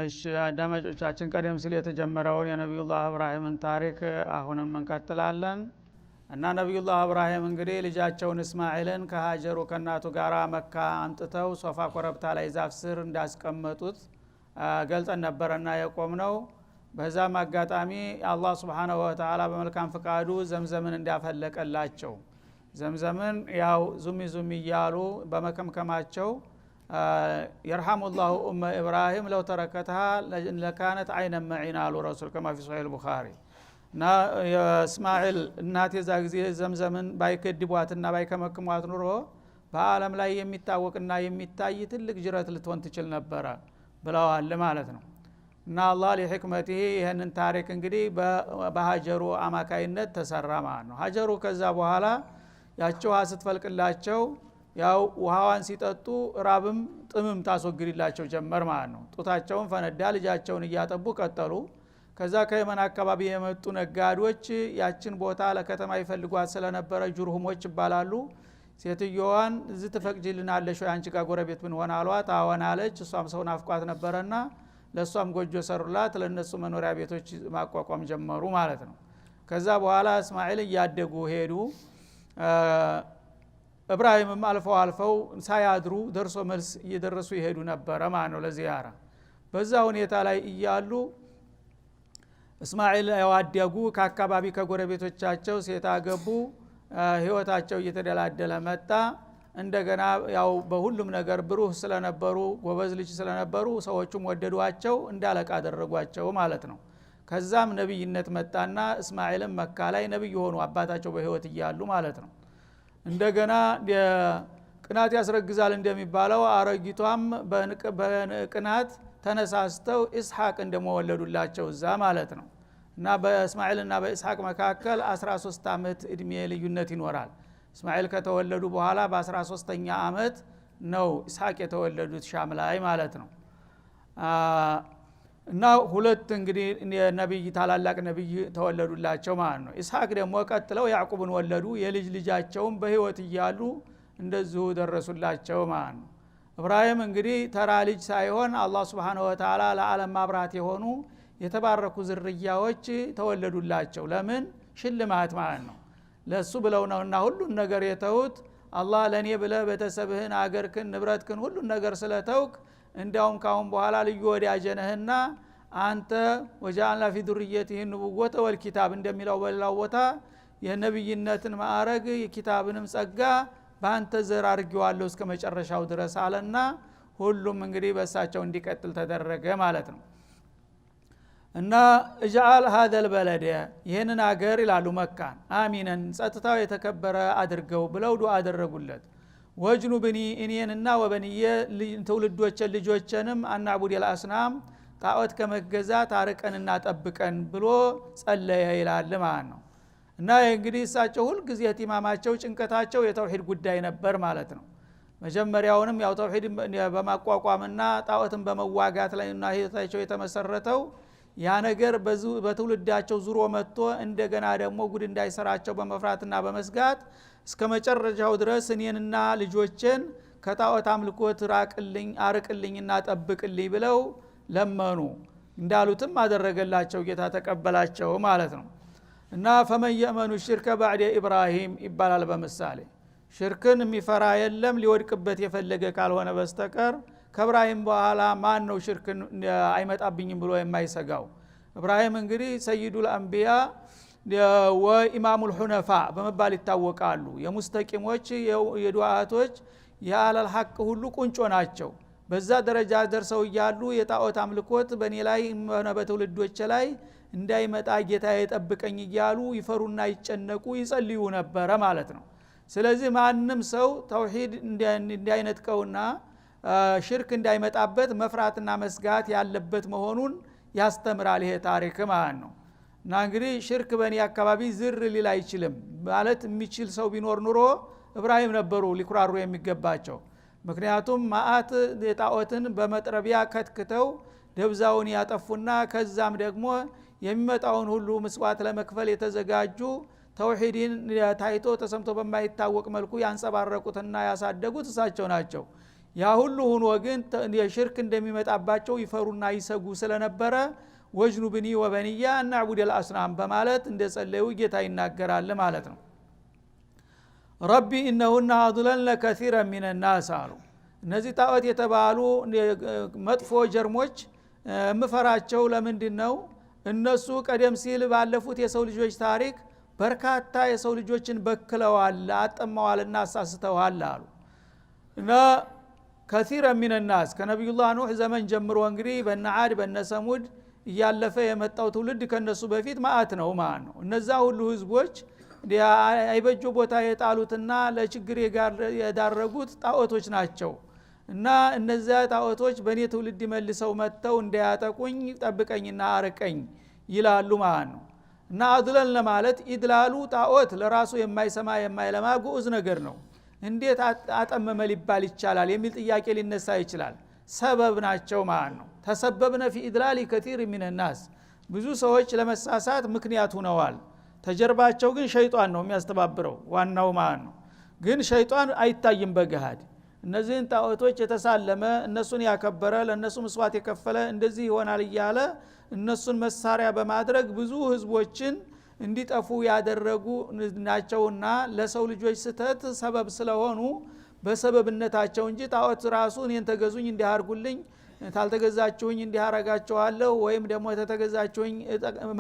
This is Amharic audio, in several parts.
እሺ አዳማጮቻችን ቀደም ሲል የተጀመረውን የነብዩላህ ኢብራሂምን ታሪክ አሁንም እንቀጥላለን እና ነብዩላህ ኢብራሂም እንግዲህ ልጃቸውን እስማኤልን ከሀጀሩ ከናቱ ጋራ መካ አምጥተው ሶፋ ኮረብታ ላይ ዛፍ ስር እንዳስቀመጡት ገልጸን ነበርና የቆምነው በዛም አጋጣሚ አላህ Subhanahu Wa Ta'ala በመልካም ፍቃዱ ዘምዘምን እንዳፈለቀላቸው ዘምዘምን ያው ዙሚ ያሉ በመከምከማቸው يرحم الله إبراهيم لو تركتها لكانت عينا معين على رسول كما في صحيح البخاري نا اسماعيل እናት የዛ ጊዜ ዘምዘምን ባይከድቧትና ባይከመክሟት ኑሮ በአለም ላይ የሚታወቅና የሚታይ ትልቅ ጅረት ልትሆን ትችል ነበር ብለዋል ማለት ነው እና አላህ ለህክመቴ ይሄንን ታሪክ እንግዲህ በሀጀሩ አማካይነት ተሰራ ማለት ነው ሀጀሩ ከዛ በኋላ ያቸው ስትፈልቅላቸው ያው ውሃዋን ሲጠጡ ራብም ጥምም ታስወግድላቸው ጀመር ማለት ነው ጡታቸውን ፈነዳ ልጃቸውን እያጠቡ ቀጠሉ ከዛ ከየመን አካባቢ የመጡ ነጋዴዎች ያችን ቦታ ለከተማ ይፈልጓት ስለነበረ ጁርሁሞች ይባላሉ ሴትዮዋን እዚህ ተፈቅጂልናለሽ ወይ አንቺ ጋር ጎረቤት ምን ሆነ አሏት አዎን አለች እሷም ሰው ናፍቋት ነበርና ለሷም ጎጆ ሰሩላት ለነሱ መኖሪያ ቤቶች ማቋቋም ጀመሩ ማለት ነው ከዛ በኋላ እስማኤል እያደጉ ሄዱ ኢብራሂምም አልፈው ሳያድሩ ደርሶ መልስ እየደረሱ ይሄዱ ነበር ማለት ነው ለዚያራ በዛ ሁኔታ ላይ እያሉ እስማኤል ያዋደጉ ከአካባቢ ከጎረቤቶቻቸው ሴት አገቡ ህይወታቸው እየተደላደለ መጣ እንደገና ያው በሁሉም ነገር ብሩህ ስለነበሩ ጎበዝ ልጅ ስለነበሩ ሰዎቹም ወደዷቸው እንዳለቃ አደረጓቸው ማለት ነው ከዛም ነብይነት መጣና እስማኤልም መካ ላይ ነብይ ሆኑ አባታቸው በህይወት እያሉ ማለት ነው እንደገና ቅናት ያስረግዛል እንደሚባለው አረጊቷም በቅናት ተነሳስተው ኢስሐቅ እንደመወለዱላቸው እዛ ማለት ነው እና በእስማኤልና በኢስሐቅ መካከል 13 አመት እድሜ ልዩነት ይኖራል እስማኤል ከተወለዱ በኋላ በ13ኛ አመት ነው ኢስሐቅ የተወለዱት ሻም ላይ ማለት ነው እና ሁለት እንግዲህ ነብይ ታላላቅ ነብይ ተወለዱላቸው ማለት ነው ኢስሐቅ ደግሞ ቀጥለው ያዕቆብን ወለዱ የልጅ ልጃቸውን በህይወት እያሉ እንደዚሁ ደረሱላቸው ማለት ነው ኢብራሂም እንግዲህ ተራ ልጅ ሳይሆን አላህ Subhanahu Wa Ta'ala ለዓለም ማብራት የሆኑ የተባረኩ ዝርያዎች ተወለዱላቸው ለምን ሽልማት ማለት ነው ለሱ ብለው ነውና ሁሉን ነገር የተውት አላህ ለኔ ብለ ቤተሰብህን አገርክን ንብረትክን ሁሉን ነገር ስለተውክ እንዳውም ካሁን በኋላ ልዩ ወዳጀነህና አንተ ወጃአልና ፊ ዱርየቲሂ ንቡወተ ወልኪታብ እንደሚለው በላው ቦታ የነብይነትን ማዕረግ የኪታብንም ጸጋ ባንተ ዘር አርጊዋለሁ እስከ መጨረሻው ድረስ አለና ሁሉም እንግዲህ በሳቸው እንዲቀጥል ተደረገ ማለት ነው እና اجعل هذا البلد ይሄንን አገር ይላሉ መካን አሚነን ጸጥታው የተከበረ አድርገው ብለው ዱአ አደረጉለት ወጅኑብኒ እኔንና ወበንየ ልጆችንም አናቡድ የላስናም ጣዖት ከመገዛት አርቀንና ጠብቀን ብሎ ጸለየ ይላል ማለት ነው እና እንግዲህ እሳቸው ሁሉ ጊዜ የቲማማቸው ጭንቀታቸው የተውሂድ ጉዳይ ነበር ማለት ነው መጀመሪያውንም ያው ተውሂድ በማቋቋምና ጣዖትን በመዋጋት ላይና ህይወታቸው የተመሰረተው ያ ነገር በትውልዳቸው ዙሮ መጥቶ እንደገና ደግሞ ጉድ እንዳይሰራቸው በመፍራትና በመስጋት እስከ መጨረሻው ድረስ እኔንና ልጆችን ከጣዖት አምልኮት አርቅልኝና ጠብቅልኝ ብለው ለመኑ እንዳሉትም አደረገላቸው ጌታ ተቀበላቸው ማለት ነው እና فمن يأمن الشرك بعد إبراهيم ይባላል በመሳሌ ሽርክን የሚፈራ የለም ሊወድቅበት የፈለገ ካልሆነ በስተቀር ከኢብራሂም በኋላ ማን ነው ሽርክን አይመጣብኝም ብሎ የማይሰጋው ኢብራሂም እንግዲህ ሰይዱል አንቢያ ወኢማሙል ሁነፋ በመባል ይታወቃሉ የሙስተቂሞች የዱዓቶች የአለል ሐቅ ሁሉ ቁንጮ ናቸው በዛ ደረጃ ደርሰው ይያሉ የጣዖት አምልኮት በኔ ላይ ሆነ በትውልዶች ላይ እንዳይመጣ ጌታ ይጠብቀኝ ይያሉ ይፈሩና ይጨነቁ ይጸልዩ ነበር ማለት ነው ስለዚህ ማንንም ሰው ተውሂድ እንዳይነጥቀውና ሽርክ እንዳይመጣበት መፍራትና መስጋት ያለበት መሆኑን ያስተምራል ይሄ ታሪክ ማለት ነው እና እንግዲህ ሽርክ በኔ አካባቢ ዝር ሊል አይችልም ማለት የሚችል ሰው ቢኖር ኑሮ ኢብራሂም ነበሩ ሊኩራሩ የሚገባቸው ምክንያቱም ማአት የጣዖትን በመጥረቢያ ከትክተው ደብዛውን ያጠፉና ከዛም ደግሞ የሚመጣውን ሁሉ መስዋዕት ለመክፈል የተዘጋጁ ተውሂድን ታይቶ ተሰምቶ በማይታወቅ መልኩ ያንጸባረቁትና ያሳደጉት እሳቸው ናቸው ያ ሁሉ ሆኖ ግን የሽርክ እንደሚመጣባቸው ይፈሩና ይሰጉ ስለነበረ ወጅኑብኒ ወበንያ እናዕቡደል አስናም በማለት እንደጸለዩ ጌታ ይናገራል ማለት ነው። ረቢ እነሁና አضለልነ ከሲራ ሚን الناس አሉ። እነዚህ ጣዖት የተባሉ መጥፎ ጀርሞች ምፈራቸው ለምንድነው? እነሱ ቀደም ሲል ባለፉት የሰው ልጆች ታሪክ በርካታ የሰው ልጆችን በክለዋል፣ አጠመዋልና አሳስተዋል አሉ። እና ከሲራ ሚን الناس ከነብዩላህ ኑህ ዘመን ጀምሮ እንግዲህ በነዓድ በነሰሙድ እያለፈ የመጣው ትውልድ ከነሱ በፊት ማአት ነው ማለት ነው። እነዛ ሁሉ ህዝቦች አይበጆ ቦታ የጣሉትና ለችግር የዳረጉት ጣዖቶች ናቸው። እና እነዚያ ጣዖቶች በእኔ ትውልድ መልሰው መጥተው እንዳያጠቁኝ ጠብቀኝና አርቀኝ ይላሉ ማለት ነው። እና አድለል ማለት ኢድላሉ ጣዖት ለራሱ የማይሰማ የማይለማ ግዑዝ ነገር ነው። እንዴት አጠመመ ሊባል ይቻላል የሚል ጥያቄ ሊነሳ ይችላል። ሰበብ ናቸው ማለት ነው። ተሰበብነ ፊ ኢድላሊ ከቲር ሚን الناس ብዙ ሰዎች ለመሳሳት ምክንያት ሆነዋል። ተጀርባቸው ግን ሸይጣን ነው የሚያስተባብረው ዋናው ማለት ነው። ግን ሸይጣን አይታይም በገሃድ። እነዚህን ጣዖቶች የተሳለመ እነሱን ያከበረ ለነሱ መስዋዕት የከፈለ እንደዚህ ይሆናል እያለ እነሱን መሳሪያ በማድረግ ብዙ ህዝቦችን እንዲጠፉ ያደረጉ ናቸውና ለሰው ልጆች ስተት ሰበብ ስለሆኑ በሰበብነታቸው እንጂ ጣዖት ራሱ እኔን ተገዙኝ እንዲያርጉልኝ ታልተገዛችሁኝ እንዲያረጋቸዋለሁ ወይም ደግሞ ተተገዛችሁኝ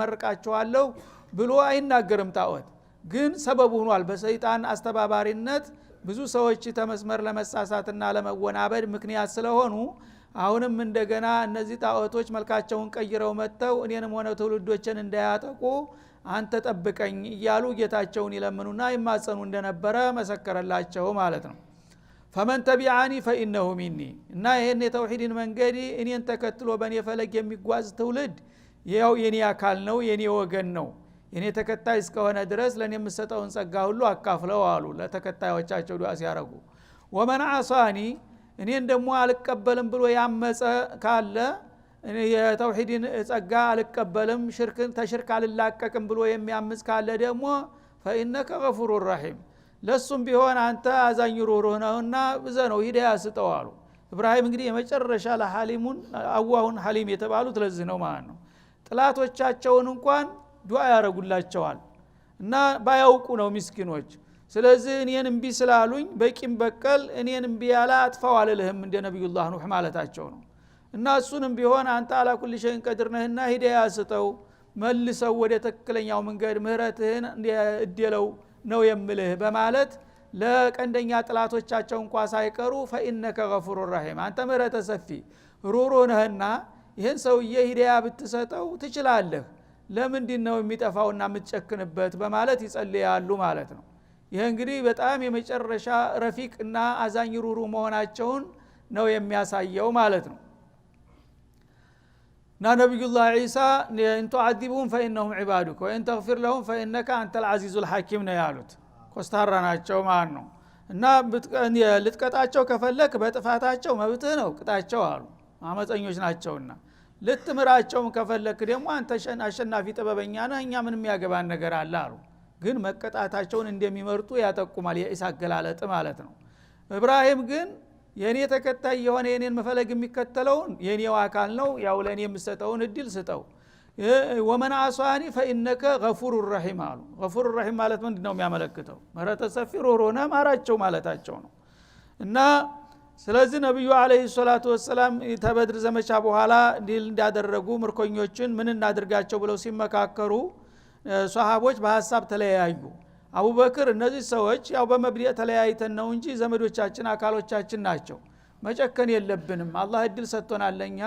መርቃቸዋለሁ ብሎ አይናገርም። ጣዖት ግን ሰበብ ሆኗል። በሰይጣን አስተባባሪነት ብዙ ሰዎች ተመስመር ለመሳሳትና ለመወናበድ ምክንያት ስለሆኑ አሁንም እንደገና እነዚህ ጣዖቶች መልካቸውን ቀይረው መጥተው እኔንም ሆነ ትውልዶችን እንዳያጠቁ አንተ ጠብቀኝ እያሉ ጌታቸውን ይለምኑና ይማጸኑ እንደነበረ መሰከረላቸው ማለት ነው። ፈመን ተቢዓኒ ፈኢነሁ ሚኒ እና ይሄን የተውሂድን መንገድ እኔን ተከትሎ በእኔ ፈለግ የሚጓዝ ትውልድ ያው የኔ አካል ነው፣ የኔ ወገን ነው። የኔ ተከታይ እስከሆነ ድረስ ለኔ የምሰጠውን ጸጋ ሁሉ አካፍለው አሉ ለተከታዮቻቸው ዱዓ ሲያረጉ። ወመን አሳኒ እኔን ደግሞ አልቀበልም ብሎ ያመፀ ካለ የተውሂድን ጸጋ አልቀበልም ተሽርክ አልላቀቅም ብሎ የሚያምፅ ካለ ደግሞ ፈኢነከ ገፉሩር ረሂም ለሱም ቢሆን አንተ አዛኝ ሩህሩህ ነውና ብዘነው ሂዳያ ስጠው አሉ። ኢብራሂም እንግዲህ የመጨረሻ ለሐሊሙን አዋሁን ሐሊም የተባሉት ለዚህ ነው ማለት ነው። ጥላቶቻቸውን እንኳን ዱዓ ያረጉላቸዋል እና ባያውቁ ነው ምስኪኖች። ስለዚህ እኔን እምቢ ስላሉኝ በቂም በቀል እኔን እምቢ ያለ አጥፋው አልልህም እንደ ነብዩላህ ኑህ ማለታቸው ነው። እና እሱንም ቢሆን አንተ አላ ኩል ሸይን ቀድር ነህና ሂዳያ ስጠው መልሰው ወደ ተክክለኛው መንገድ ምህረትህን እድለው ነው የምልህ በማለት ለቀንደኛ ጥላቶቻቸው እንኳን ሳይቀሩ ፈኢነከ ገፉሩር ረሂም አንተ ምህረተ ሰፊ ሩህሩህ ነህና ይሄን ሰውዬ ሂዳያ ብትሰጠው ትችላለህ፣ ለምንድነው የሚጠፋውና የምትጨክንበት በማለት ይጸልያሉ ማለት ነው። ይሄ እንግዲህ በጣም የመጨረሻ ረፊቅና አዛኝ ሩህሩህ መሆናቸውን ነው የሚያሳየው ማለት ነው። እና ነብዩላህ ዒሳ እንቱ አዲቡን ፈኢነሁም ዒባዱከ ወኢን ተግፊር ለሁም ፈኢነከ አንተል ዐዚዙል ሐኪም ነው ያሉት። ኮስታራ ናቸው ማለት ነው። እና ልትቀጣቸው ከፈለክ በጥፋታቸው መብትህ ነው ቅጣቸው አሉ፣ አመፀኞች ናቸውና። ልትምራቸውም ከፈለክ ደግሞ አንተ አሸናፊ ጥበበኛ ነህ፣ እኛ ምንም ያገባን ነገር አለ አሉ። ግን መቀጣታቸውን እንደሚመርጡ ያጠቁማል የዒሳ አገላለጥ ማለት ነው። ኢብራሂም ግን የኔ ተከታይ የሆነ የኔን መፈለግ የሚከተለውን የኔው አካል ነው፣ ያው ለኔ የምሰጠውን እድል ስጠው። ወመን አሷኒ ፈኢነከ ገፉሩር ረሂም አሉ። ገፉሩር ረሂም ማለት ምንድነው የሚያመለክተው? ምህረተ ሰፊ ሩህሩህ ነህ ማራቸው ማለታቸው ነው። እና ስለዚህ ነብዩ አለይሂ ሰላቱ ወሰለም ተበድር ዘመቻ በኋላ ዲል እንዳደረጉ ምርኮኞችን ምን እናድርጋቸው ብለው ሲመካከሩ ሷሃቦች በሐሳብ ተለያዩ። አቡበክር እነዚህ ሰዎች ያው በመብዲያ ተለያይተን ነው እንጂ ዘመዶቻችን አካሎቻችን ናቸው፣ መጨከን የለብንም፣ አላህ እድል ሰጥቶናለኛ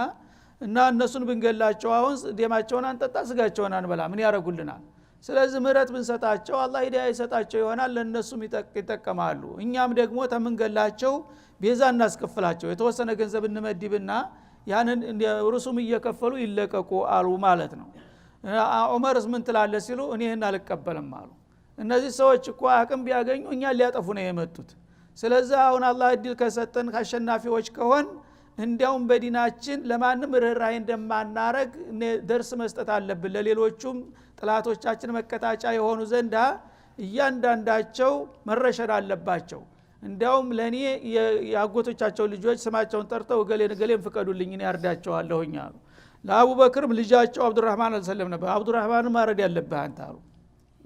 እና እነሱን ብንገላቸው አሁን ደማቸውን አንጠጣ ስጋቸውን አንበላ ምን ያረጉልናል? ስለዚህ ምህረት ብንሰጣቸው አላህ ሂዳያ ይሰጣቸው ይሆናል፣ ለነሱም ይጠቀማሉ። እኛም ደግሞ ተምንገላቸው ቤዛ እናስከፍላቸው፣ የተወሰነ ገንዘብ እንመድብና ያንን ሩሱም እየከፈሉ ይለቀቁ አሉ ማለት ነው። ዑመርስ ምን ትላለህ ሲሉ እኔን አልቀበልም አሉ። እነዚህ ሰዎች እኮ አቅም ቢያገኙ እኛ ሊያጠፉ ነው የመጡት። ስለዚህ አሁን አላህ እድል ከሰጠን አሸናፊዎች ከሆን እንዲያውም በዲናችን ለማንም ርህራሄ እንደማናረግ ደርስ መስጠት አለብን፣ ለሌሎቹም ጥላቶቻችን መቀጣጫ የሆኑ ዘንዳ እያንዳንዳቸው መረሸድ አለባቸው። እንዲያውም ለኔ ያጎቶቻቸው ልጆች ስማቸውን ጠርተው ገሌን ፍቀዱልኝ እኔ አርዳቸዋለሁኝ አሉ። ለአቡበክርም ልጃቸው አብዱራህማን አልሰለም ነበር። አብዱራህማን ማረድ ያለብህ አንተ አሉ።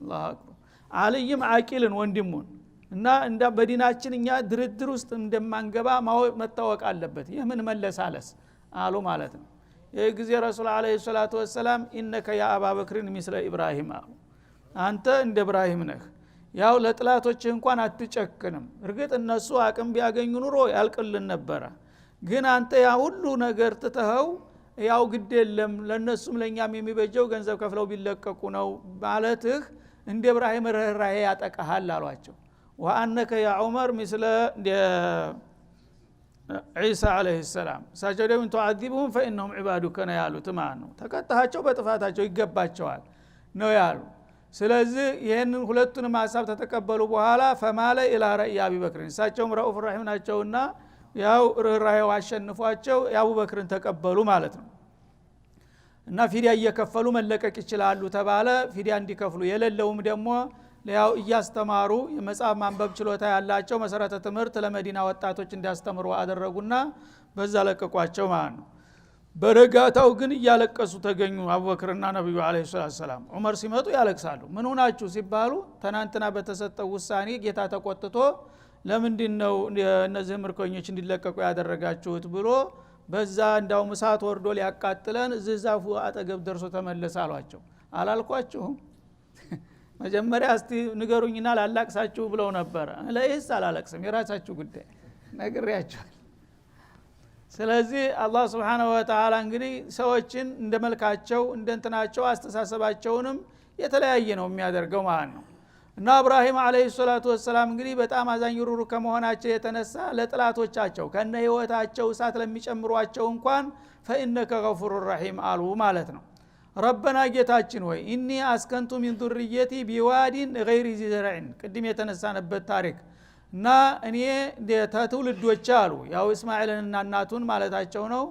አላሁ አክበር። አልይም አቂልን ወንድሙን እና እንዳ በዲናችን እኛ ድርድር ውስጥ እንደማንገባ መታወቅ አለበት። ይህ ምን መለሳለስ አሉ ማለት ነው። የጊዜ ረሱል አለይሂ ሰላቱ ወሰለም ኢነከ ያ አባበክርን ሚስለ ኢብራሂም አሉ። አንተ እንደ ኢብራሂም ነህ። ያው ለጥላቶች እንኳን አትጨክንም። እርግጥ እነሱ አቅም ቢያገኙ ኑሮ ያልቅልን ነበረ። ግን አንተ ያ ሁሉ ነገር ትተኸው ያው ግድ የለም ለነሱም ለኛም የሚበጀው ገንዘብ ከፍለው ቢለቀቁ ነው ማለትህ እንደ ኢብራሂም ርህራሄ ያጠቃሃል አሏቸው። ወአነከ ያ ዑመር ሚስለ ዒሳ አለይሂ ሰላም ሳጀደውን ተዓذبهم فانهم عبادك ነው ያሉት ማለት ነው። ተቀጣቸው በጥፋታቸው ይገባቸዋል ነው ያሉ። ስለዚህ ይሄንን ሁለቱንም ሐሳብ ተተቀበሉ በኋላ ፈማለ ኢላ ረእይ አቡበክር እሳቸውም ረኡፍ ረሂም ናቸውና ያው ርህራሄው አሸንፏቸው የአቡበክርን ተቀበሉ ማለት ነው። እና ፊዲያ እየከፈሉ መለቀቅ ይችላሉ ተባለ። ፊዲያ እንዲከፍሉ የሌለውም ደግሞ ያው እያስተማሩ የመጽሐፍ ማንበብ ችሎታ ያላቸው መሰረተ ትምህርት ለመዲና ወጣቶች እንዲያስተምሩ አደረጉና በዛ ለቀቋቸው ማለት ነው። በረጋታው ግን እያለቀሱ ተገኙ አቡበክርና ነብዩ አለይሂ ሰላም። ዑመር ሲመጡ ያለቅሳሉ። ምን ሆናችሁ ሲባሉ ተናንተና በተሰጠው ውሳኔ ጌታ ተቆጥቶ ለምንድነው እነዚህ ምርኮኞች እንዲለቀቁ ያደረጋችሁት ብሎ በዛ እንዳው መሳት ወርዶ ሊያቃጥለን ዛፉ አጠገብ ደርሶ ተመለሰ አሏቸው። አላልኳችሁም መጀመሪያ እስቲ ንገሩኝና ላላቅሳችሁ ብለው ነበር። ለይስ አላለቅስም የራሳችሁ ጉዳይ ነግሬያችኋል። ስለዚህ አላህ Subhanahu Wa Ta'ala እንግዲህ ሰዎችን እንደመልካቸው እንደንተናቸው አስተሳሰባቸውንም የተለያየ ነው የሚያደርገው ማለት ነው። እና ኢብራሂም አለይሂ ሰላቱ ወሰለም እንግዲህ በጣም አዛኝ ሩሩ ከመሆናቸው የተነሳ ለጥላቶቻቸው ከነ ህይወታቸው እሳት ለሚጨምሯቸው እንኳን فإنك غفور رحيم አሉ ማለት ነው። ረበና ጌታችን ሆይ ኢኒ አስከንቱ ሚን ذريتي بواد غير ذي زرع ቅድም የተነሳነበት ታሪክ እና እኔ ተትውልዶች አሉ ያው እስማኤልና እናቱን ማለታቸው ነው።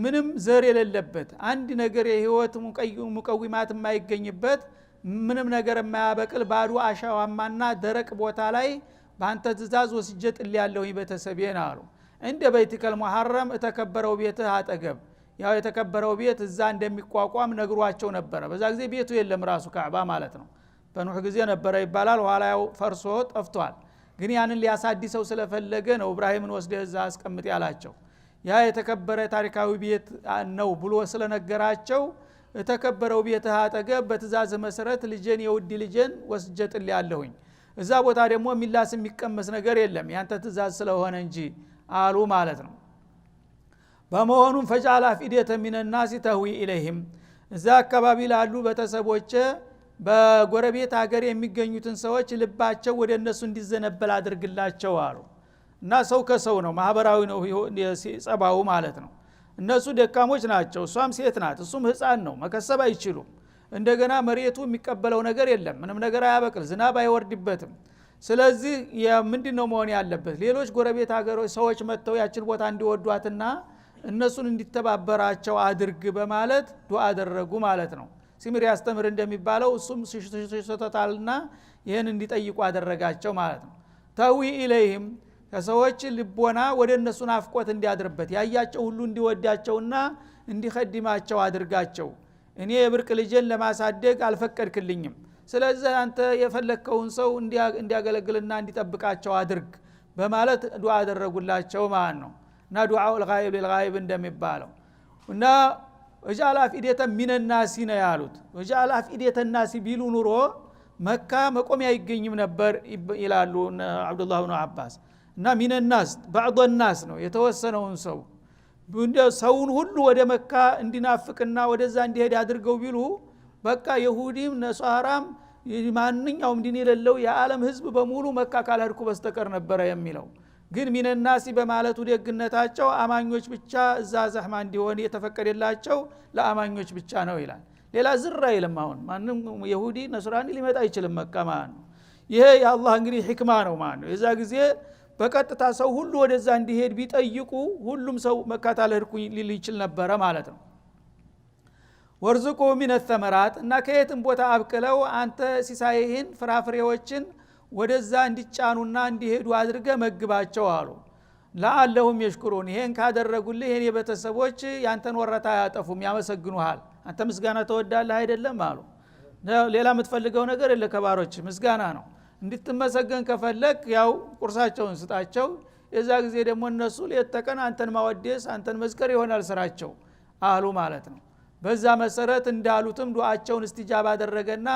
ምንም ዘር የሌለበት አንድ ነገር የህይወት ሙቀዊማት የማይገኝበት ምንም ነገር የማያበቅል ባዶ አሻዋማና ደረቅ ቦታ ላይ በአንተ ትእዛዝ ወስጄ ጥልያለሁኝ ቤተሰቤን አሉ። እንደ በይትከል ሙሐረም የተከበረው ቤትህ አጠገብ ያው የተከበረው ቤት እዛ እንደሚቋቋም ነግሯቸው ነበር። በዛ ጊዜ ቤቱ የለም ራሱ ካዕባ ማለት ነው። በኑህ ጊዜ ነበር ይባላል። ኋላ ያው ፈርሶ ጠፍቷል። ግን ያንን ሊያሳድሰው ስለፈለገ ነው ኢብራሂምን ወስደህ እዛ አስቀምጥ ያላቸው። ያ የተከበረ ታሪካዊ ቤት ነው ብሎ ስለነገራቸው የተከበረው ቤት አጠገብ በትእዛዝ መሰረት ልጄን የውድ ልጄን ወስጄ ጥልያለሁኝ። እዛ ቦታ ደግሞ ሚላስ የሚቀመስ ነገር የለም ያንተ ትእዛዝ ስለሆነ እንጂ አሉ ማለት ነው። በመሆኑም ፈጃላ ፊደተ ሚን الناس تهوي اليهم እዛ አካባቢ ላሉ ቤተሰቦች በጎረቤት ሀገር የሚገኙትን ሰዎች ልባቸው ወደ እነሱ እንዲዘነበል አድርግላቸው አሉ። እና ሰው ከሰው ነው ማህበራዊ ነው ጸባው ማለት ነው። እነሱ ደካሞች ናቸው፣ እሷም ሴት ናት፣ እሱም ህፃን ነው፣ መከሰብ አይችሉም። እንደገና መሬቱ የሚቀበለው ነገር የለም፣ ምንም ነገር አያበቅል፣ ዝናብ አይወርድበትም። ስለዚህ ምንድነው መሆን ያለበት? ሌሎች ጎረቤት ሀገሮች ሰዎች መጥተው ያችን ቦታ እንዲወዷትና እነሱን እንዲተባበራቸው አድርግ በማለት ዱዓ አደረጉ ማለት ነው። ሲምር ያስተምር እንደሚባለው እሱም ሲሽተታልና ይሄን እንዲጠይቁ አደረጋቸው ማለት ነው። ተዊ ኢለይሂም ከሰዎች ልቦና ወደ እነሱ ናፍቆት እንዲያድርበት ያያቸው ሁሉ እንዲወዳቸውና እንዲخدማቸው አድርጋቸው። እኔ የብርቅ ልጄን ለማሳደግ አልፈቀድክልኝም፣ ስለዚህ አንተ የፈለከውን ሰው እንዲያገለግልና እንዲጠብቃቸው አድርግ በማለት ዱዓ አደረጉላቸው ማለት ነው። እና ዱዓው الغائب للغائب እንደሚባለው እና ወጃላ ፊደተ ሚን الناس ነው ያሉት። ወጃላ ፊደተ الناس ቢሉ ኑሮ መካ መቆሚያ ይገኝም ነበር ይላሉ አብዱላህ ኢብኑ አባስ። እና ሚን الناس بعض الناس ነው የተወሰነውን ሰው ሰውን ሁሉ ወደ መካ እንዲናፍቅና ወደዛ እንዲሄድ አድርገው ቢሉ በቃ ይሁዲም ነሷራም ማንኛውም ዲን የሌለው የዓለም ህዝብ በሙሉ መካ ካልሄድኩ በስተቀር ነበር የሚለው። ግን ሚን الناس በማለቱ ደግነታቸው አማኞች ብቻ እዛ ዘህማ እንዲሆን የተፈቀደላቸው ለአማኞች ብቻ ነው ይላል። ሌላ ዝራ አይልም። አሁን ማንንም ይሁዲ ነስራኒ ሊመጣ አይችልም መካ ማለት ነው። ይሄ የአላህ እንግዲህ ህክማ ነው ማለት ነው። የዛ ጊዜ በቀጥታ ሰው ሁሉ ወደዛ እንዲሄድ ቢጠይቁ ሁሉም ሰው መካ ታልሄድኩኝ ሊል ይችል ነበር ማለት ነው። ወርዝቁ ሚን الثمرات እና ከየትም ቦታ አብቅለው አንተ ሲሳይህን ፍራፍሬዎችን ወደዛ እንዲጫኑና እንዲሄዱ አድርገ መግባቸው አሉ። ለአለሁም የሽኩሩን ይሄን ካደረጉልህ የኔ ቤተሰቦች ያንተን ወረታ ያጠፉም ያመሰግኑሃል። አንተ ምስጋና ተወዳለህ አይደለም አሉ። ሌላ የምትፈልገው ነገር የለ ከባሮች ምስጋና ነው። እንድትመሰገን ከፈለክ ያው ቁርሳቸውን ስጣቸው። የዛ ጊዜ ደግሞ እነሱ ለተቀን አንተን ማወደስ አንተን መዝከር ይሆናል ስራቸው አሉ ማለት ነው። በዛ መሰረት እንዳሉትም ዱዓቸውን እስቲጃባ አደረገና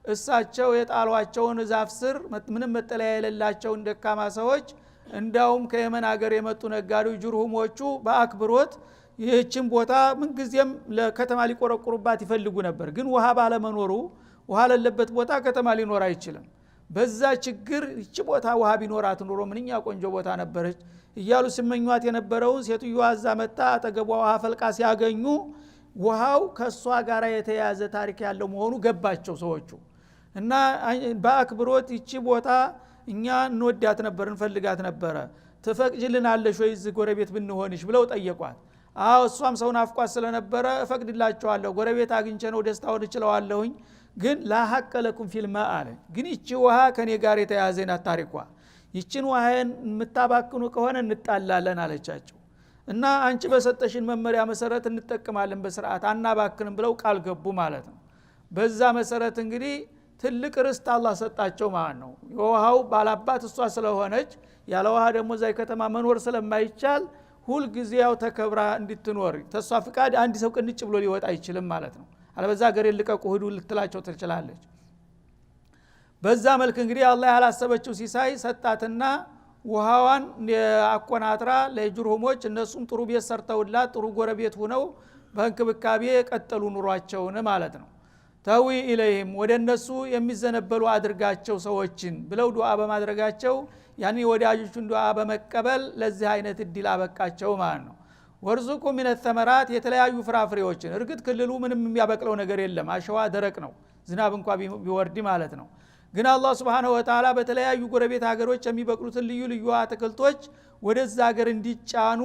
እሳቸው የጣሏቸውን ዛፍ ስር ምንም መጠለያ የሌላቸውን ደካማ ሰዎች እንዳውም ከየመን ሀገር የመጡ ነጋዴዎች ጅርሁሞቹ በአክብሮት ይህችን ቦታ ምን ጊዜም ለከተማ ሊቆረቁሩባት ይፈልጉ ነበር። ግን ውሃ ባለመኖሩ ውሃ ለለበት ቦታ ከተማ ሊኖር አይችልም። በዛ ችግር እቺ ቦታ ውሃ ቢኖራት ኑሮ ምንኛ ቆንጆ ቦታ ነበረች እያሉ ሲመኟት የነበረውን ሴትዮዋ አዛ መጣ አጠገቧ ውሃ ፈልቃ ሲያገኙ ውሃው ከሷ ጋር የተያያዘ ታሪክ ያለው መሆኑ ገባቸው ሰዎቹ። እና በአክብሮት እቺ ቦታ እኛ እንወዳት ነበር እንፈልጋት ነበር ትፈቅጂልናለሽ ወይ እዚህ ጎረቤት ብንሆንሽ ብለው ጠየቋት። አዎ እሷም ሰው ናፍቋት ስለነበረ እፈቅድላችኋለሁ ጎረቤት አግኝቼ ነው ደስታውን እችለዋለሁኝ ግን ላሐቀ ለኩም ፊልማ አለ። ግን ይቺ ውሃ ከኔ ጋር የተያዘ ናት ታሪኳ። ይቺን ውሃን የምታባክኑ ከሆነ እንጣላለን አለቻቸው። እና አንቺ በሰጠሽን መመሪያ መሰረት እንጠቀማለን በስርዓት አናባክንም ብለው ቃል ገቡ ማለት ነው። በዛ መሰረት እንግዲህ ትልቅ ርስት አላህ ሰጣቸው ማለት ነው። የውሃው ባላባት እሷ ስለሆነች ያለ ውሃ ደግሞ ዛይ ከተማ መኖር ስለማይቻል ሁል ጊዜ ያው ተከብራ እንድትኖር ተሷ ፍቃድ አንድ ሰው ቅንጭ ብሎ ሊወጣ አይችልም ማለት ነው። አለበዛ ገሬ ልቀቁ ሂዱ ልትላቸው ትችላለች። በዛ መልክ እንግዲህ አላህ ያላሰበችው ሲሳይ ሰጣትና ውሃዋን አቆናጥራ ለጅርሁሞች እነሱም ጥሩ ቤት ሰርተውላት ጥሩ ጎረቤት ሆነው በእንክብካቤ ቀጠሉ ኑሯቸውን ማለት ነው። ተዊ ኢለይሂም ወደ እነሱ የሚዘነበሉ አድርጋቸው ሰዎችን ብለው ዱዓ በማድረጋቸው ያኒ ወዳጆቹን ዱዓ በመቀበል ለዚህ አይነት እድል አበቃቸው ማለት ነው። ወርዙቁ ሚነ ተመራት የተለያዩ ፍራፍሬዎችን እርግጥ ክልሉ ምንም የሚያበቅለው ነገር የለም አሸዋ ደረቅ ነው ዝናብ እንኳን ቢወርድ ማለት ነው። ግን አላህ Subhanahu Wa Ta'ala በተለያዩ ጎረቤት ሀገሮች የሚበቅሉትን ልዩ ልዩ አትክልቶች ወደዛ ሀገር እንዲጫኑ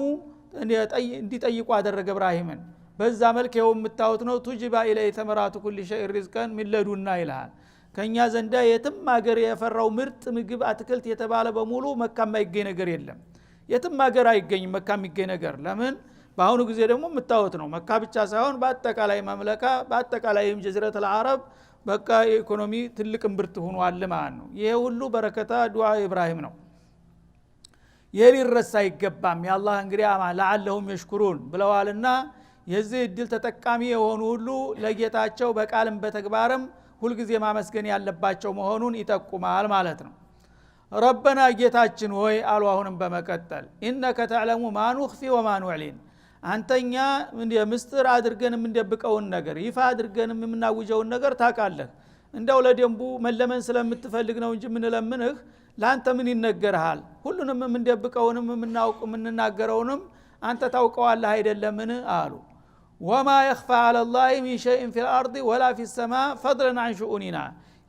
እንዲጠይቁ አደረገ ኢብራሂምን። በዛ መልክ ይኸው የምታዩት ነው ቱጅባ ኢለይ ተመራቱ ኩል ሸይ ሪዝቀን ሚለዱና ይላል። ከኛ ዘንዳ የትም ሀገር የፈራው ምርጥ ምግብ አትክልት የተባለ በሙሉ መካ የማይገኝ ነገር የለም። የትም ሀገር አይገኝም መካ የሚገኝ ነገር። ለምን በአሁኑ ጊዜ ደግሞ የምታዩት ነው መካ ብቻ ሳይሆን በአጠቃላይ መምለካ በአጠቃላይም ጀዝረቱል አረብ በቃ የኢኮኖሚ ትልቅ እምብርት ሆኗል ማለት ነው። ይሄ ሁሉ በረከታ ዱዓ ኢብራሂም ነው። የሊረሳ አይገባም። ያላህ እንግዲህ ለዓለሁም የሽኩሩን ብለዋልና የዚህ እድል ተጠቃሚ የሆኑ ሁሉ ለጌታቸው በቃልም በተግባርም ሁልጊዜ ማመስገን ያለባቸው መሆኑን ይጠቁማል ማለት ነው። ረበና ጌታችን ሆይ አሉ አሁንም በመቀጠል ኢነከ ተዕለሙ ማ ኑኽፊ ወማ ኑዕሊን አንተኛ ምስጥር አድርገን የምንደብቀውን ነገር ይፋ አድርገን የምናውጀውን ነገር ታውቃለህ። እንደው ለደንቡ መለመን ስለምትፈልግ ነው እንጂ ምንለምንህ ላንተ ምን ይነገርሃል? ሁሉንም የምንደብቀውንም የምንናገረውንም አንተ ታውቀዋለህ አይደለምን አሉ። ወማ የኽፋ ዐለላሂ ሚን ሸይኢን ፊል አርዲ ወላ ፊስ ሰማእ ፈድለን ዐን ሹኡኒና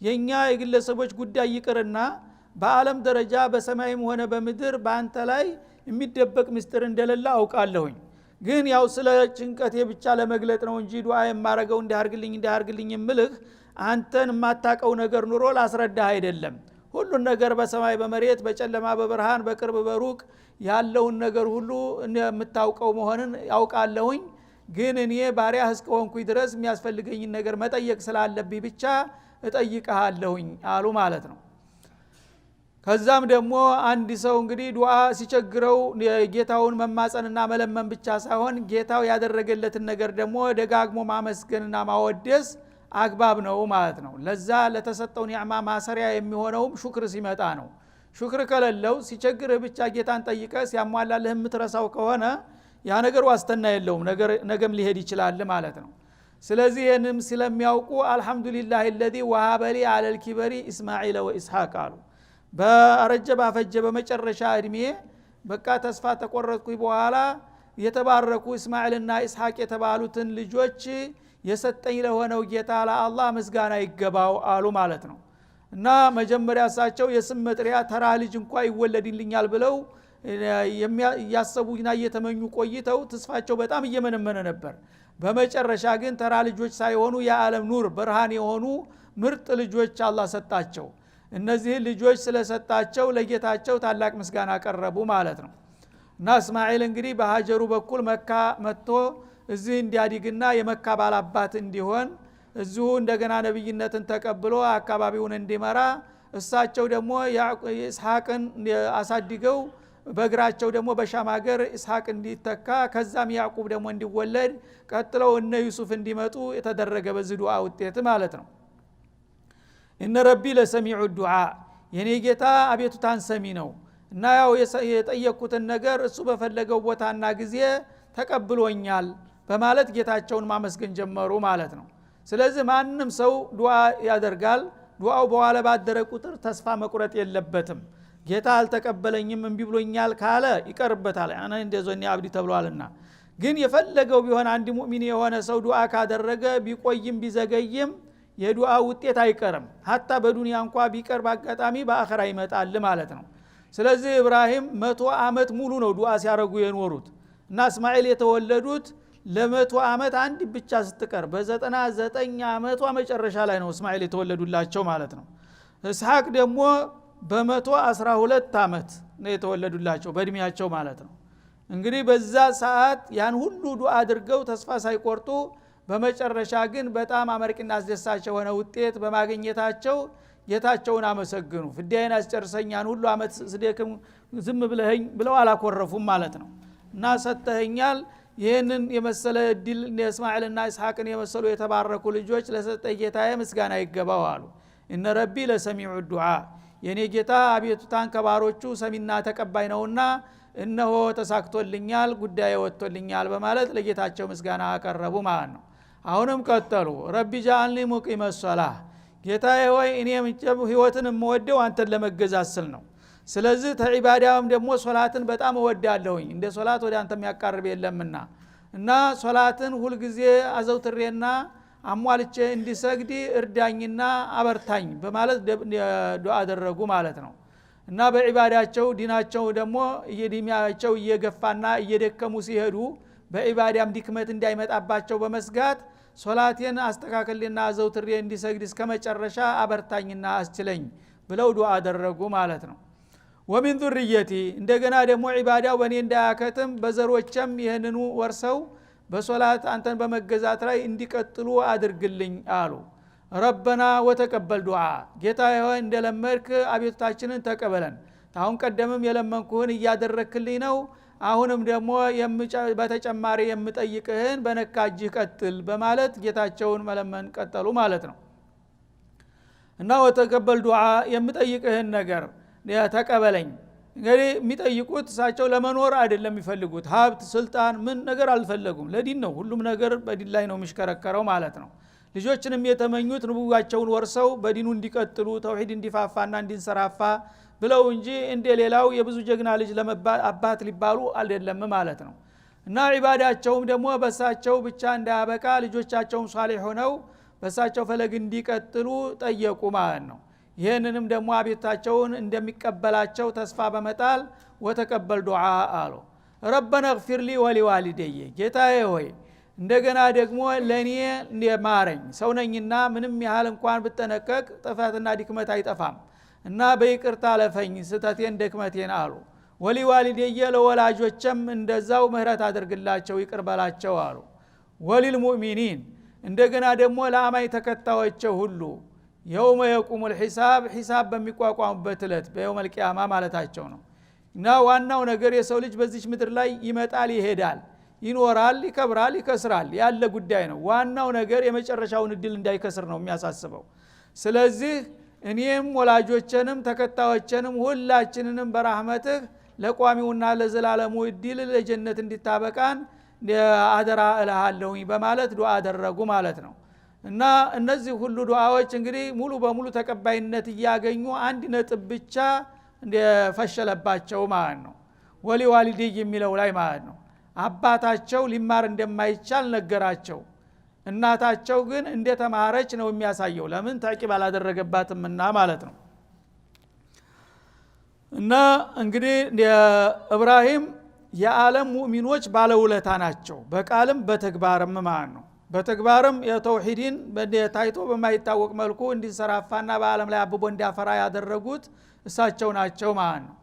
የኛ የግለሰቦች ጉዳይ ይቅርና በዓለም ደረጃ በሰማይም ሆነ በምድር በአንተ ላይ የሚደበቅ ምስጢር እንደሌለ አውቃለሁኝ። ግን ያው ስለ ጭንቀቴ ብቻ ለመግለጥ ነው እንጂ ዱዓ የማረገው እንዲያርግልኝ የምልህ አንተን የማታቀው ነገር ኑሮ ላስረዳህ አይደለም። ሁሉን ነገር በሰማይ በመሬት በጨለማ በብርሃን በቅርብ በሩቅ ያለውን ነገር ሁሉ የምታውቀው መሆንን ያውቃለሁኝ። ግን እኔ ባሪያህ እስከሆንኩኝ ድረስ የሚያስፈልገኝን ነገር መጠየቅ ስላለብኝ ብቻ እጠይቅሃለሁኝ አሉ ማለት ነው። ከዛም ደግሞ አንድ ሰው እንግዲህ ዱዓ ሲቸግረው ጌታውን መማጸንና መለመን ብቻ ሳይሆን ጌታው ያደረገለትን ነገር ደግሞ ደጋግሞ ማመስገንና ማወደስ አግባብ ነው ማለት ነው። ለዛ ለተሰጠው ኒዕማ ማሰሪያ የሚሆነውም ሹክር ሲመጣ ነው። ሹክር ከሌለው ሲቸግርህ ብቻ ጌታን ጠይቀህ ሲያሟላልህ የምትረሳው ከሆነ ያ ነገር ዋስተና የለውም ነገም ሊሄድ ይችላል ማለት ነው። ስለዚህ ይህንም ስለሚያውቁ አልহামዱሊላህ الذي وهب لي على الكبر اسماعيل واسحاق አሉ። በአረጀ ባፈጀ በመጨረሻ እድሜ በቃ ተስፋ ተቆረጥኩኝ በኋላ የተባረኩ እስማኤልና ኢስሐቅ የተባሉትን ልጆች የሰጠኝ ለሆነው ጌታ ለአላህ ምስጋና ይገባው አሉ ማለት ነው። እና መጀመሪያ እሳቸው የስም መጥሪያ ተራ ልጅ እንኳን ይወለድልኛል ብለው ያሰቡና እየተመኙ ቆይተው ተስፋቸው በጣም እየመነመነ ነበር። በመጨረሻ ግን ተራ ልጆች ሳይሆኑ የዓለም ኑር ብርሃን የሆኑ ምርጥ ልጆች አላህ ሰጣቸው። እነዚህ ልጆች ስለሰጣቸው ለጌታቸው ታላቅ ምስጋና ቀረቡ ማለት ነው። እና እስማኤል እንግዲህ በሀጀሩ በኩል መካ መጥቶ እዚህ እንዲያድግና የመካ ባላባት እንዲሆን እዚሁ እንደገና ነብይነትን ተቀብሎ አካባቢውን እንዲመራ እሳቸው ደግሞ ኢስሐቅን አሳድገው በእግራቸው ደግሞ በሻም ሀገር ኢስሐቅ እንዲተካ ከዛም ያዕቁብ ደግሞ እንዲወለድ ቀጥለው እነ ዩሱፍ እንዲመጡ የተደረገ በዚህ ዱዓ ውጤት ማለት ነው። እነ ረቢ ለሰሚዑ ዱዓ የኔ ጌታ አቤቱታን ሰሚ ነው እና ያው የጠየቁትን ነገር እሱ በፈለገው ቦታና ጊዜ ተቀብሎኛል በማለት ጌታቸውን ማመስገን ጀመሩ ማለት ነው። ስለዚህ ማንንም ሰው ዱዓ ያደርጋል። ዱዓው በኋላ ባደረ ቁጥር ተስፋ መቁረጥ የለበትም። ጌታ አልተቀበለኝም እንቢ ብሎኛል ካለ ይቀርበታል። አና እንደዞኛ አብዲ ተብሏልና። ግን የፈለገው ቢሆን አንድ ሙእሚን የሆነ ሰው ዱዓ ካደረገ ቢቆይም ቢዘገይም የዱዓ ውጤት አይቀርም። ሐታ በዱንያ እንኳን ቢቀርብ አጋጣሚ በአኺራ ይመጣል ማለት ነው። ስለዚህ ኢብራሂም 100 አመት ሙሉ ነው ዱዓ ሲያረጉ የኖሩት እና እስማኤል የተወለዱት ለ100 አመት አንድ ብቻ ስትቀር በ99 አመቷ መጨረሻ ላይ ነው እስማኤል የተወለዱላቸው ማለት ነው። ኢስሐቅ ደግሞ በ112 አመት ነው የተወለዱላቸው በእድሜያቸው ማለት ነው። እንግዲህ በዛ ሰዓት ያን ሁሉ ዱዓ አድርገው ተስፋ ሳይቆርጡ በመጨረሻ ግን በጣም አመርቂና አስደሳች የሆነ ውጤት በማግኘታቸው ጌታቸውን አመሰግኑ። ፍዳይን አስጨርሰኛን ሁሉ አመት ስደክም ዝም ብለኸኝ ብለው አላኮረፉም ማለት ነው። እና ሰተኸኛል ይህንን የመሰለ እድል እስማኤልና ኢስሐቅን የመሰሉ የተባረኩ ልጆች ለሰጠኝ ጌታዬ ምስጋና ይገባው አሉ። እነ ረቢ ለሰሚዑ ዱዓ የኔ ጌታ አቤቱታን ከባሮቹ ሰሚና ተቀባይ ነውና እነሆ ተሳክቶልኛል ጉዳይ ወጥቶልኛል በማለት ለጌታቸው ምስጋና አቀረቡ ማለት ነው። አሁንም ቀጠሉ። ረቢ ጃአልኒ ሙቂመ ሶላህ ጌታዬ ሆይ እኔ ህይወትን የምወደው አንተን ለመገዛት ስል ነው። ስለዚህ ተዒባዳውም ደግሞ ሶላትን በጣም እወዳለሁኝ እንደ ሶላት ወደ አንተ የሚያቃርብ የለምና እና ሶላትን ሁል ጊዜ አዘውትሬና አሟልቼ እንዲሰግድ እርዳኝና አበርታኝ በማለት ዱዓ አደረጉ ማለት ነው። እና በዒባዳቸው ዲናቸው ደግሞ እየዲሚያቸው እየገፋና እየደከሙ ሲሄዱ በዒባዳም ድክመት እንዳይመጣባቸው በመስጋት ሶላቴን አስተካክልና አዘውትሬ እንዲሰግድ እስከመጨረሻ አበርታኝና አስችለኝ ብለው ዱዓ አደረጉ ማለት ነው። ወሚን ዙርየቲ እንደገና ደግሞ ዒባዳው በእኔ እንዳያከትም በዘሮችም ይህንኑ ወርሰው በሶላት አንተን በመገዛት ላይ እንዲቀጥሉ አድርግልኝ አሉ። ረበና ወተቀበል ዱዓ ጌታዬ ሆይ እንደለመድክ አቤቱታችንን ተቀበለን። አሁን ቀደምም የለመንኩህን እያደረክልኝ ነው። አሁንም ደግሞ በተጨማሪ የምጠይቅህን በነካጅህ ቀጥል በማለት ጌታቸውን መለመን ቀጠሉ ማለት ነው። እና ወተቀበል ዱዓ የምጠይቅህን ነገር ተቀበለኝ። እንግዲህ የሚጠይቁት እሳቸው ለመኖር አይደለም የሚፈልጉት ሀብት ስልጣን ምን ነገር አልፈለጉም። ለዲን ነው ሁሉም ነገር በዲን ላይ ነው የሚሽከረከረው ማለት ነው። ልጆችንም የተመኙት ንቡዋቸውን ወርሰው በዲኑ እንዲቀጥሉ ተውሂድ እንዲፋፋና እንዲንሰራፋ ብለው እንጂ እንደሌላው የብዙ ጀግና ልጅ አባት ሊባሉ አይደለም ማለት ነው። እና ዒባዳቸውም ደግሞ በሳቸው ብቻ እንዳያበቃ ልጆቻቸውም ሷሊህ ሆነው በሳቸው ፈለግ እንዲቀጥሉ ጠየቁ ማለት ነው። ይህንንም ደግሞ አቤታቸውን እንደሚቀበላቸው ተስፋ በመጣል ወተቀበል ዱዓ አሉ። ረበና እግፊር ሊ ወሊዋሊደየ ጌታዬ ሆይ እንደገና ደግሞ ለኔ ማረኝ ሰውነኝና ምንም ያህል እንኳን ብጠነቀቅ ጥፋትና ድክመት አይጠፋም እና በይቅርታ ለፈኝ ስተቴን ድክመቴን አሉ። ወሊዋሊደየ ለወላጆችም እንደዛው ምህረት አድርግላቸው ይቅርበላቸው አሉ። ወሊልሙእሚኒን እንደገና ደግሞ ለአማኝ ተከታዮች ሁሉ የውመ የቁሙል ሒሳብ በሚቋቋሙበት ዕለት በየውመል ቂያማ ማለታቸው ነው። እና ዋናው ነገር የሰው ልጅ በዚች ምድር ላይ ይመጣል ይሄዳል ይኖራል ይከብራል ይከስራል ያለ ጉዳይ ነው። ዋናው ነገር የመጨረሻውን እድል እንዳይከስር ነው የሚያሳስበው። ስለዚህ እኔም ወላጆችንም ተከታዮችንም ሁላችንንም በራህመትህ ለቋሚውና ለዘላለሙ እድል ለጀነት እንድታበቃን አደራ እልሃለሁኝ በማለት ዱዓ አደረጉ ማለት ነው። እና እነዚህ ሁሉ ዱዓዎች እንግዲህ ሙሉ በሙሉ ተቀባይነት እያገኙ አንድ ነጥብ ብቻ እንደፈሸለባቸው ማለት ነው። ወሊዋሊደይ የሚለው ላይ ማለት ነው። አባታቸው ሊማር እንደማይቻል ነገራቸው። እናታቸው ግን እንደተማረች ነው የሚያሳየው። ለምን ታቂብ አላደረገባትምና ማለት ነው። እና እንግዲህ ኢብራሂም የዓለም ሙእሚኖች ባለውለታ ናቸው በቃልም በተግባርም ማለት ነው። በተግባርም የተውሂድን በታይቶ በማይታወቅ መልኩ እንዲሰራፋና በአለም ላይ አብቦ እንዲያፈራ ያደረጉት እሳቸው ናቸው ማለት ነው።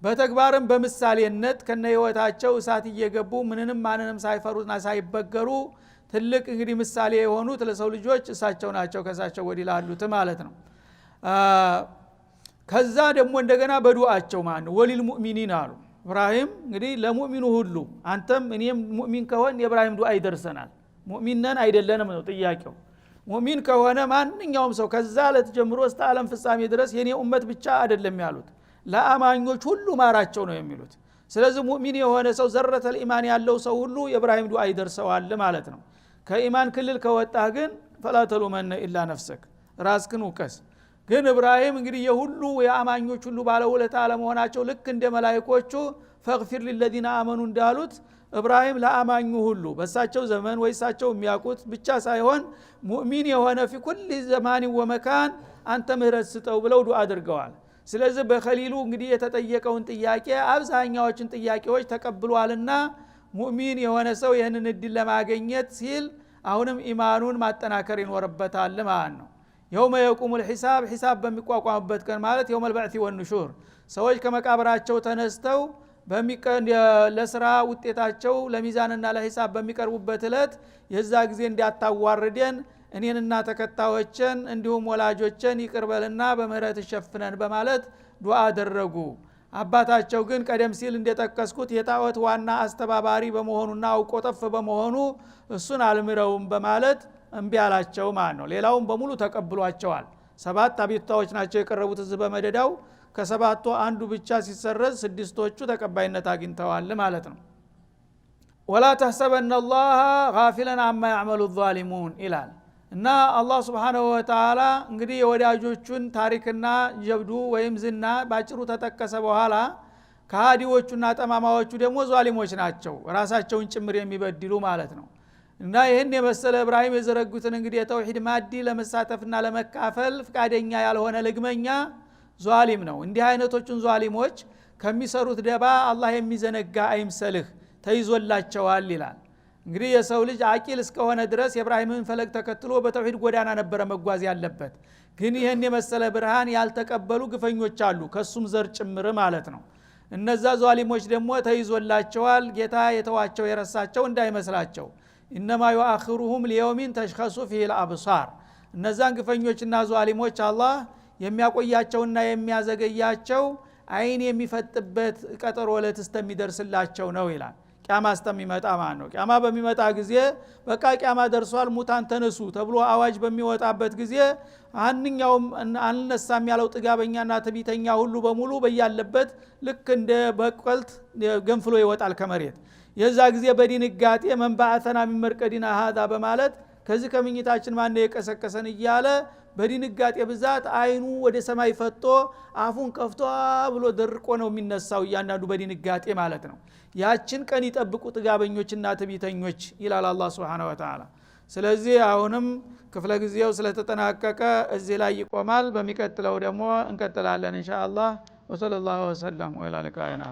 በተግባርም በምሳሌነት ከነህይወታቸው እሳት እየገቡ ምንንም ማንንም ሳይፈሩና ሳይበገሩ ትልቅ እንግዲህ ምሳሌ የሆኑት ለሰው ልጆች እሳቸው ናቸው ከሳቸው ወዲህ ላሉት ማለት ነው። ከዛ ደግሞ እንደገና በዱዓቸው ማለት ነው ወሊል ሙእሚኒን አሉ። ኢብራሂም እንግዲህ ለሙእሚኑ ሁሉ አንተም እኔም ሙእሚን ከሆን የኢብራሂም ዱዓ ይደርሰናል። ሙእሚን ነን አይደለንም ነው ጥያቄው። ሙእሚን ከሆነ ማንኛውም ሰው ከዛ ዕለት ጀምሮ እስከ ዓለም ፍጻሜ ድረስ የኔ ኡመት ብቻ አይደለም ያሉት ለአማኞች ሁሉ ማራቸው ነው የሚሉት። ስለዚህ ሙእሚን የሆነ ሰው ዘረተል ኢማን ያለው ሰው ሁሉ የኢብራሂም ዱዓ ይደርሰዋል ማለት ነው። ከኢማን ክልል ከወጣህ ግን فلا تلومن الا نفسك ራስክን ውቀስ። ግን ኢብራሂም እንግዲህ የሁሉ የአማኞች ሁሉ ባለውለታ አለመሆናቸው ልክ እንደ መላእክቶቹ فاغفر للذين آمنوا እንዳሉት ኢብራሂም ለአማኙ ሁሉ በሳቸው ዘመን ወይሳቸው የሚያውቁት ብቻ ሳይሆን ሙእሚን የሆነ في كل زمان ومكان አንተ ምህረት ስጠው ብለው ዱዓ አድርገዋል። ስለዚህ በኸሊሉ እንግዲህ የተጠየቀውን ጥያቄ አብዛኛዎችን ጥያቄዎች ተቀብሏልና ሙእሚን የሆነ ሰው ይህንን እድል ለማግኘት ሲል አሁንም ኢማኑን ማጠናከር ይኖርበታል ማለት ነው። የውመ የቁሙል ሒሳብ በሚቋቋምበት ቀን ማለት የውመል በዕቲ ወንሹር ሰዎች ከመቃብራቸው ተነስተው ለስራ ውጤታቸው ለሚዛንና ለሂሳብ በሚቀርቡበት ዕለት የዛ ጊዜ እንዲያታዋርደን እኔንና ተከታዮችን እንዲሁም ወላጆችን ይቅርበልና በምህረት ሸፍነን በማለት ዱዓ አደረጉ። አባታቸው ግን ቀደም ሲል እንደጠቀስኩት የጣዖት ዋና አስተባባሪ በመሆኑና አውቆጠፍ በመሆኑ እሱን አልምረውም በማለት እምቢ አላቸው ማለት ነው። ሌላውም በሙሉ ተቀብሏቸዋል። 7 አቤቱታዎች ናቸው የቀረቡት እዚህ በመደዳው። ከሰባቱ አንዱ ብቻ ሲሰረዝ 6ቶቹ ተቀባይነት አግኝተዋል ማለት ነው። ወላ ተሕሰበነ አላህ ጋፊለን አማ ያዕመሉ ዛሊሙን ይላል እና አላህ Subhanahu Wa Ta'ala እንግዲህ የወዳጆቹን ታሪክና ጀብዱ ወይም ዝና ባጭሩ ተጠቀሰ በኋላ ከሃዲዎቹና ጠማማዎቹ ደግሞ ዛሊሞች ናቸው ራሳቸውን ጭምር የሚበድሉ ማለት ነው። እና ይሄን የመሰለ ኢብራሂም የዘረጉትን እንግዲህ የተውሂድ ማዲ ለመሳተፍና ለመካፈል ፍቃደኛ ያልሆነ ልግመኛ ዛሊም ነው። እንዲህ አይነቶቹን ዛሊሞች ከሚሰሩት ደባ አላህ የሚዘነጋ አይምሰልህ ተይዞላቸዋል ይላል። እንግዲህ የሰው ልጅ አቂል እስከሆነ ድረስ የኢብራሂምን ፈለግ ተከትሎ በተውሂድ ጎዳና ነበረ መጓዝ ያለበት። ግን ይሄን የመሰለ ብርሃን ያልተቀበሉ ግፈኞች አሉ ከሱም ዘር ጭምር ማለት ነው። እነዛ ዛሊሞች ደግሞ ተይዞላቸዋል። ጌታ የተዋቸው የረሳቸው እንዳይመስላቸው انما يؤخرهم ليوم تشخص فيه الابصار። እነዛን ግፈኞችና ዛሊሞች አላህ የሚያቆያቸውና የሚያዘገያቸው አይን የሚፈጥበት ቀጠሮ ዕለት እስከሚደርስላቸው ነው ይላል። ቂያማ እስከሚመጣ ማለት ነው። ቂያማ በሚመጣ ጊዜ በቃ ቂያማ ደርሷል ሙታን ተነሱ ተብሎ አዋጅ በሚወጣበት ጊዜ አንኛውም አንነሳም ያለው ጥጋበኛና ትቢተኛ ሁሉ በሙሉ በያለበት ልክ እንደ በቀልት ገንፍሎ ይወጣል ከመሬት። የዛ ጊዜ በድንጋጤ መንባአተና ሚመርቀዲና هذا በማለት ከዚህ ከምኝታችን ማን ነው የቀሰቀሰን እያለ በድንጋጤ ብዛት አይኑ ወደ ሰማይ ፈጥቶ አፉን ከፍቶ ብሎ ደርቆ ነው የሚነሳው እያንዳንዱ በድንጋጤ ማለት ነው። ያችን ቀን ይጠብቁ ጥጋበኞችና ትቢተኞች ይላል አላህ Subhanahu Wa Ta'ala። ስለዚህ አሁንም ክፍለ ጊዜው ስለተጠናቀቀ እዚህ ላይ ይቆማል። በሚቀጥለው ደግሞ እንቀጥላለን ኢንሻአላህ። ወሰለላሁ ዐለይሂ ወሰለም ወላ ለቃይና